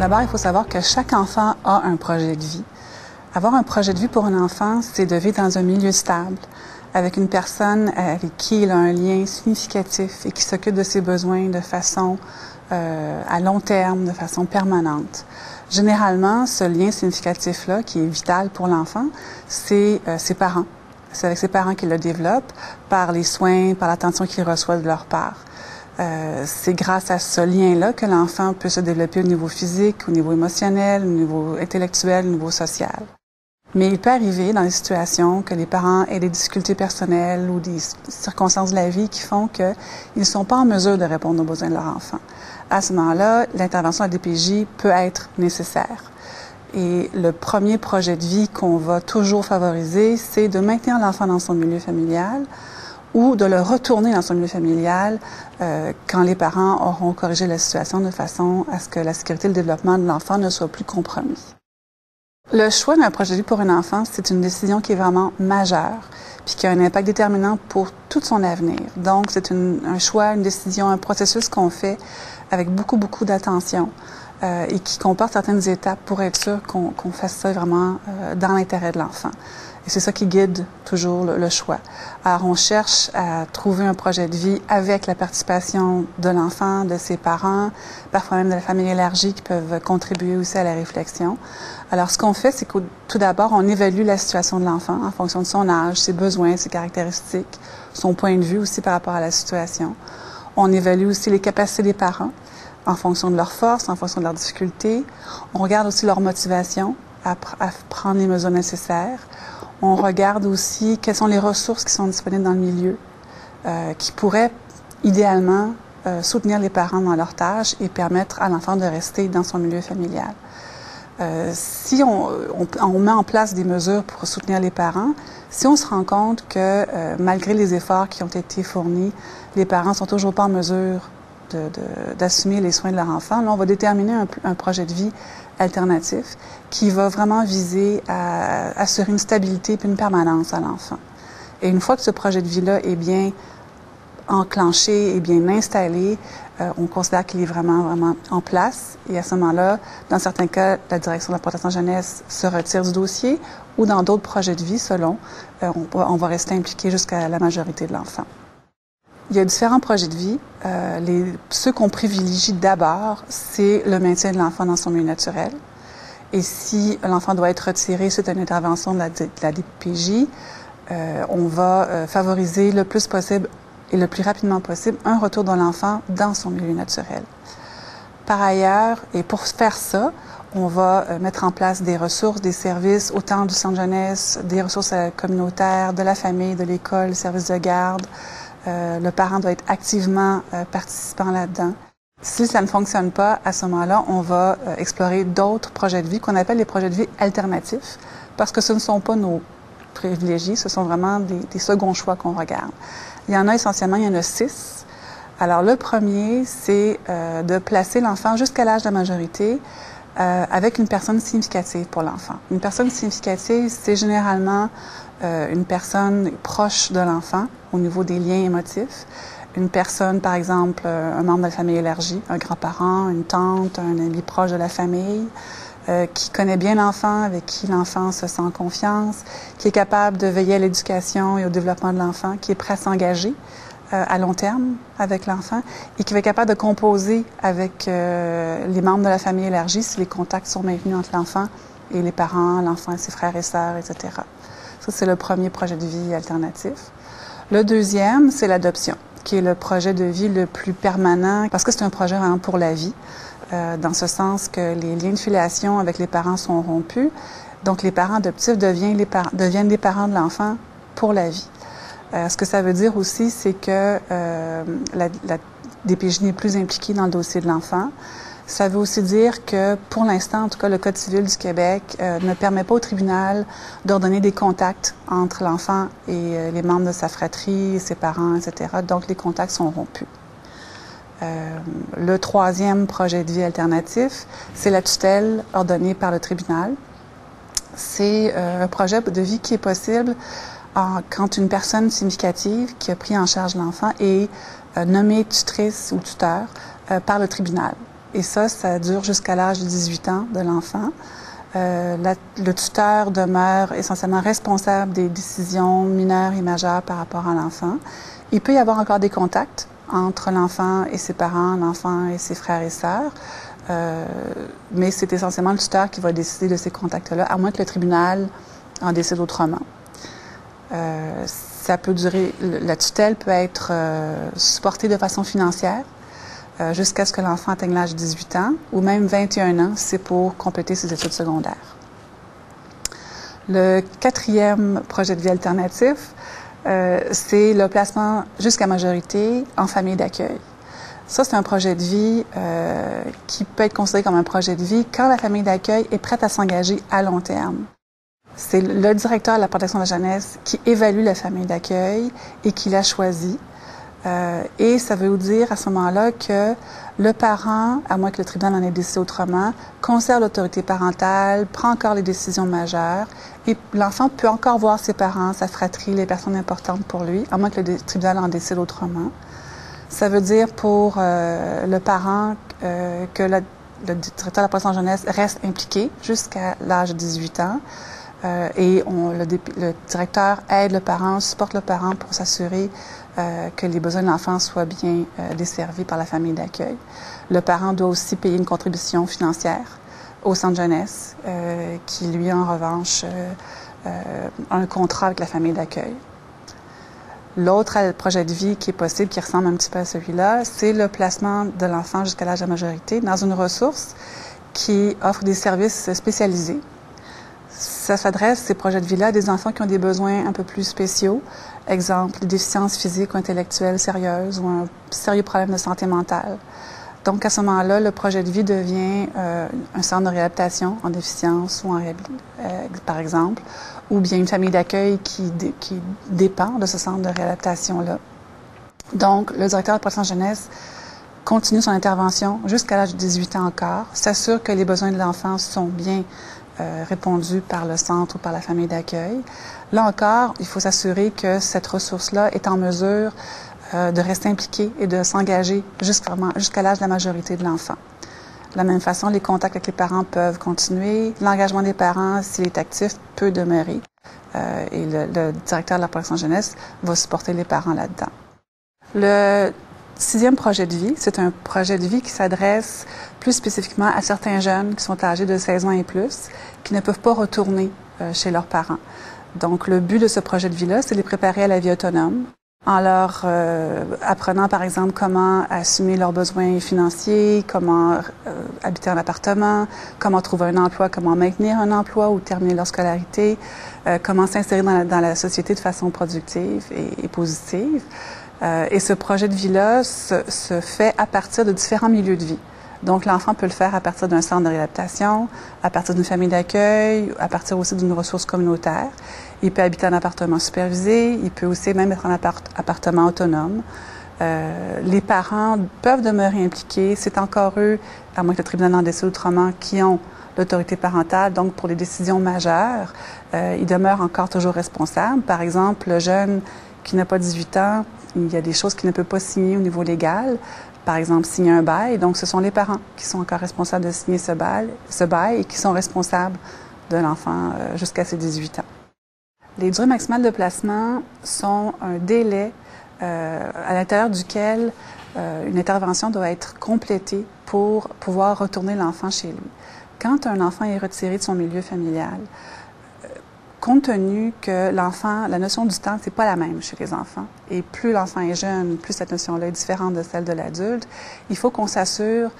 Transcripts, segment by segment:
D'abord, il faut savoir que chaque enfant a un projet de vie. Avoir un projet de vie pour un enfant, c'est de vivre dans un milieu stable, avec une personne avec qui il a un lien significatif et qui s'occupe de ses besoins de façon à long terme, de façon permanente. Généralement, ce lien significatif-là, qui est vital pour l'enfant, c'est ses parents. C'est avec ses parents qu'il le développe, par les soins, par l'attention qu'il reçoit de leur part. C'est grâce à ce lien-là que l'enfant peut se développer au niveau physique, au niveau émotionnel, au niveau intellectuel, au niveau social. Mais il peut arriver dans des situations que les parents aient des difficultés personnelles ou des circonstances de la vie qui font qu'ils ne sont pas en mesure de répondre aux besoins de leur enfant. À ce moment-là, l'intervention à la DPJ peut être nécessaire. Et le premier projet de vie qu'on va toujours favoriser, c'est de maintenir l'enfant dans son milieu familial ou de le retourner dans son milieu familial quand les parents auront corrigé la situation de façon à ce que la sécurité et le développement de l'enfant ne soient plus compromis. Le choix d'un projet de vie pour un enfant, c'est une décision qui est vraiment majeure, puis qui a un impact déterminant pour tout son avenir. Donc, c'est un choix, une décision, un processus qu'on fait avec beaucoup d'attention et qui comporte certaines étapes pour être sûr qu'on fasse ça vraiment dans l'intérêt de l'enfant. Et c'est ça qui guide toujours le choix. Alors, on cherche à trouver un projet de vie avec la participation de l'enfant, de ses parents, parfois même de la famille élargie qui peuvent contribuer aussi à la réflexion. Alors, ce qu'on fait, c'est que tout d'abord, on évalue la situation de l'enfant en fonction de son âge, ses besoins, ses caractéristiques, son point de vue aussi par rapport à la situation. On évalue aussi les capacités des parents en fonction de leurs forces, en fonction de leurs difficultés. On regarde aussi leur motivation à prendre les mesures nécessaires. On regarde aussi quelles sont les ressources qui sont disponibles dans le milieu, qui pourraient idéalement soutenir les parents dans leurs tâches et permettre à l'enfant de rester dans son milieu familial. Si on met en place des mesures pour soutenir les parents, si on se rend compte que malgré les efforts qui ont été fournis, les parents sont toujours pas en mesure d'assumer les soins de leur enfant, là, on va déterminer un projet de vie alternatif qui va vraiment viser à assurer une stabilité et une permanence à l'enfant. Et une fois que ce projet de vie-là est bien enclenché et bien installé, on considère qu'il est vraiment en place. Et à ce moment-là, dans certains cas, la direction de la protection jeunesse se retire du dossier ou dans d'autres projets de vie, selon, on va rester impliqué jusqu'à la majorité de l'enfant. Il y a différents projets de vie. Ceux qu'on privilégie d'abord, c'est le maintien de l'enfant dans son milieu naturel. Et si l'enfant doit être retiré suite à une intervention de la DPJ, on va favoriser le plus possible et le plus rapidement possible un retour de l'enfant dans son milieu naturel. Par ailleurs, et pour faire ça, on va mettre en place des ressources, des services, autant du centre jeunesse, des ressources communautaires, de la famille, de l'école, services de garde. Le parent doit être activement participant là-dedans. Si ça ne fonctionne pas, à ce moment-là, on va explorer d'autres projets de vie qu'on appelle les projets de vie alternatifs, parce que ce ne sont pas nos privilégiés, ce sont vraiment des seconds choix qu'on regarde. Il y en a essentiellement, il y en a 6. Alors, le premier, c'est de placer l'enfant jusqu'à l'âge de la majorité avec une personne significative pour l'enfant. Une personne significative, c'est généralement une personne proche de l'enfant au niveau des liens émotifs. Une personne, par exemple, un membre de la famille élargie, un grand-parent, une tante, un ami proche de la famille, qui connaît bien l'enfant, avec qui l'enfant se sent en confiance, qui est capable de veiller à l'éducation et au développement de l'enfant, qui est prêt à s'engager à long terme avec l'enfant et qui va être capable de composer avec les membres de la famille élargie si les contacts sont maintenus entre l'enfant et les parents, l'enfant et ses frères et sœurs, etc. Ça, c'est le premier projet de vie alternatif. Le deuxième, c'est l'adoption, qui est le projet de vie le plus permanent, parce que c'est un projet vraiment pour la vie, dans ce sens que les liens de filiation avec les parents sont rompus. Donc, les parents adoptifs deviennent les parents de l'enfant pour la vie. Ce que ça veut dire aussi, c'est que la DPJ n'est plus impliquée dans le dossier de l'enfant. Ça veut aussi dire que, pour l'instant, en tout cas, le Code civil du Québec ne permet pas au tribunal d'ordonner des contacts entre l'enfant et les membres de sa fratrie, ses parents, etc. Donc, les contacts sont rompus. Le troisième projet de vie alternatif, c'est la tutelle ordonnée par le tribunal. C'est un projet de vie qui est possible quand une personne significative qui a pris en charge l'enfant est nommée tutrice ou tuteur par le tribunal. Et ça dure jusqu'à l'âge de 18 ans de l'enfant. Le tuteur demeure essentiellement responsable des décisions mineures et majeures par rapport à l'enfant. Il peut y avoir encore des contacts entre l'enfant et ses parents, l'enfant et ses frères et sœurs, mais c'est essentiellement le tuteur qui va décider de ces contacts-là, à moins que le tribunal en décide autrement. Ça peut durer, la tutelle peut être supportée de façon financière, jusqu'à ce que l'enfant atteigne l'âge de 18 ans, ou même 21 ans, c'est pour compléter ses études secondaires. Le quatrième projet de vie alternatif, c'est le placement jusqu'à majorité en famille d'accueil. Ça, c'est un projet de vie qui peut être considéré comme un projet de vie quand la famille d'accueil est prête à s'engager à long terme. C'est le directeur de la protection de la jeunesse qui évalue la famille d'accueil et qui la choisit. Et ça veut dire à ce moment-là que le parent, à moins que le tribunal en ait décidé autrement, conserve l'autorité parentale, prend encore les décisions majeures et l'enfant peut encore voir ses parents, sa fratrie, les personnes importantes pour lui, à moins que le tribunal en décide autrement. Ça veut dire pour le parent que le directeur de la protection de la jeunesse reste impliqué jusqu'à l'âge de 18 ans. Et le directeur aide le parent, supporte le parent pour s'assurer que les besoins de l'enfant soient bien desservis par la famille d'accueil. Le parent doit aussi payer une contribution financière au centre jeunesse, qui lui, en revanche, a un contrat avec la famille d'accueil. L'autre projet de vie qui est possible, qui ressemble un petit peu à celui-là, c'est le placement de l'enfant jusqu'à l'âge de la majorité dans une ressource qui offre des services spécialisés. Ça s'adresse, ces projets de vie-là, à des enfants qui ont des besoins un peu plus spéciaux. Exemple, des déficiences physiques ou intellectuelles sérieuses ou un sérieux problème de santé mentale. Donc, à ce moment-là, le projet de vie devient un centre de réhabilitation en déficience ou par exemple, ou bien une famille d'accueil qui dépend de ce centre de réhabilitation-là. Donc, le directeur de la protection de la jeunesse continue son intervention jusqu'à l'âge de 18 ans encore, s'assure que les besoins de l'enfant sont bien répondus par le centre ou par la famille d'accueil. Là encore, il faut s'assurer que cette ressource-là est en mesure de rester impliquée et de s'engager jusqu'à l'âge de la majorité de l'enfant. De la même façon, les contacts avec les parents peuvent continuer. L'engagement des parents, s'il est actif, peut demeurer. Et le directeur de la protection de la jeunesse va supporter les parents là-dedans. Le sixième projet de vie, c'est un projet de vie qui s'adresse plus spécifiquement à certains jeunes qui sont âgés de 16 ans et plus, qui ne peuvent pas retourner chez leurs parents. Donc, le but de ce projet de vie-là, c'est de les préparer à la vie autonome, en leur apprenant, par exemple, comment assumer leurs besoins financiers, comment habiter en appartement, comment trouver un emploi, comment maintenir un emploi ou terminer leur scolarité, comment s'insérer dans la société de façon productive et positive. Et ce projet de vie-là se fait à partir de différents milieux de vie. Donc, l'enfant peut le faire à partir d'un centre de réadaptation, à partir d'une famille d'accueil, à partir aussi d'une ressource communautaire. Il peut habiter en appartement supervisé, il peut aussi même être en appartement autonome. Les parents peuvent demeurer impliqués. C'est encore eux, à moins que le tribunal en décide autrement, qui ont l'autorité parentale. Donc, pour les décisions majeures, ils demeurent encore toujours responsables. Par exemple, le jeune qui n'a pas 18 ans, il y a des choses qu'il ne peut pas signer au niveau légal. Par exemple, signer un bail. Donc, ce sont les parents qui sont encore responsables de signer ce bail et qui sont responsables de l'enfant jusqu'à ses 18 ans. Les durées maximales de placement sont un délai à l'intérieur duquel une intervention doit être complétée pour pouvoir retourner l'enfant chez lui. Quand un enfant est retiré de son milieu familial, compte tenu que l'enfant, la notion du temps, c'est pas la même chez les enfants. Et plus l'enfant est jeune, plus cette notion-là est différente de celle de l'adulte. Il faut qu'on s'assure,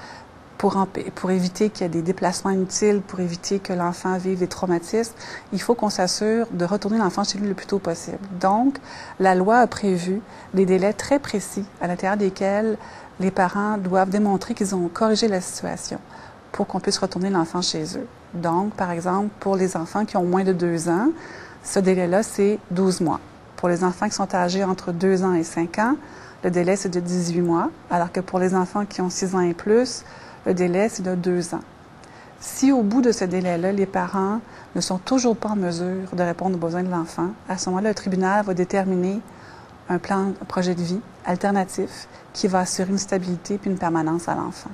pour éviter qu'il y ait des déplacements inutiles, pour éviter que l'enfant vive des traumatismes, il faut qu'on s'assure de retourner l'enfant chez lui le plus tôt possible. Donc, la loi a prévu des délais très précis à l'intérieur desquels les parents doivent démontrer qu'ils ont corrigé la situation pour qu'on puisse retourner l'enfant chez eux. Donc, par exemple, pour les enfants qui ont moins de 2 ans, ce délai-là, c'est 12 mois. Pour les enfants qui sont âgés entre 2 ans et 5 ans, le délai, c'est de 18 mois, alors que pour les enfants qui ont 6 ans et plus, le délai, c'est de 2 ans. Si au bout de ce délai-là, les parents ne sont toujours pas en mesure de répondre aux besoins de l'enfant, à ce moment-là, le tribunal va déterminer un projet de vie alternatif qui va assurer une stabilité puis une permanence à l'enfant.